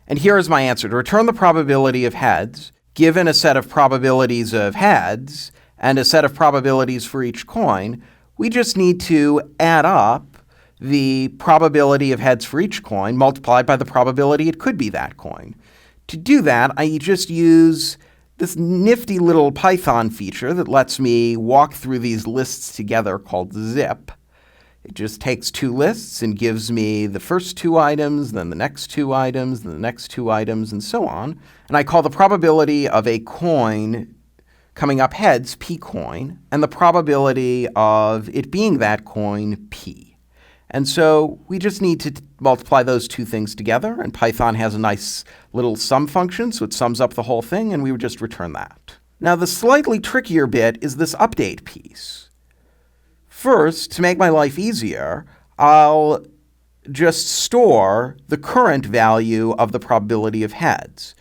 And here is my answer. To return the probability of heads, given a set of probabilities of heads and a set of probabilities for each coin, we just need to add up the probability of heads for each coin multiplied by the probability it could be that coin. To do that, I just use this nifty little Python feature that lets me walk through these lists together called zip. It just takes two lists and gives me the first two items, then the next two items, then the next two items, and so on. And I call the probability of a coin coming up heads P coin, and the probability of it being that coin P. And so we just need to multiply those two things together, and Python has a nice little sum function, so it sums up the whole thing, and we would just return that. Now the slightly trickier bit is this update piece. First, to make my life easier, I'll just store the current value of the probability of heads.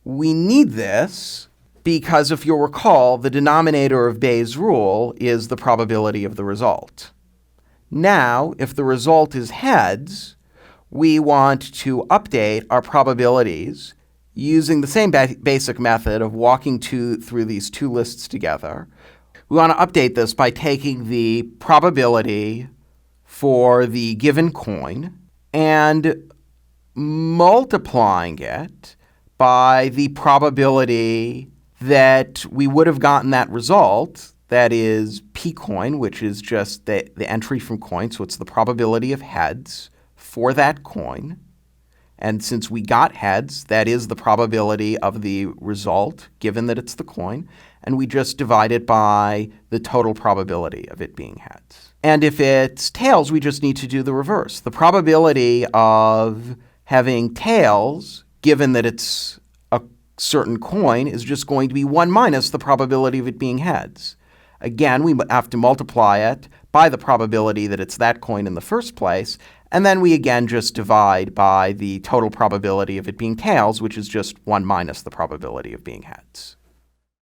We need this because, if you'll recall, the denominator of Bayes' rule is the probability of the result. Now, if the result is heads, we want to update our probabilities using the same basic method of walking through these two lists together. We want to update this by taking the probability for the given coin and multiplying it by the probability that we would have gotten that result, that is P coin, which is just the entry from coin, so it's the probability of heads for that coin. And since we got heads, that is the probability of the result, given that it's the coin, and we just divide it by the total probability of it being heads. And if it's tails, we just need to do the reverse. The probability of having tails, given that it's a certain coin, is just going to be 1 minus the probability of it being heads. Again, we have to multiply it by the probability that it's that coin in the first place, and then we again just divide by the total probability of it being tails, which is just 1 minus the probability of being heads.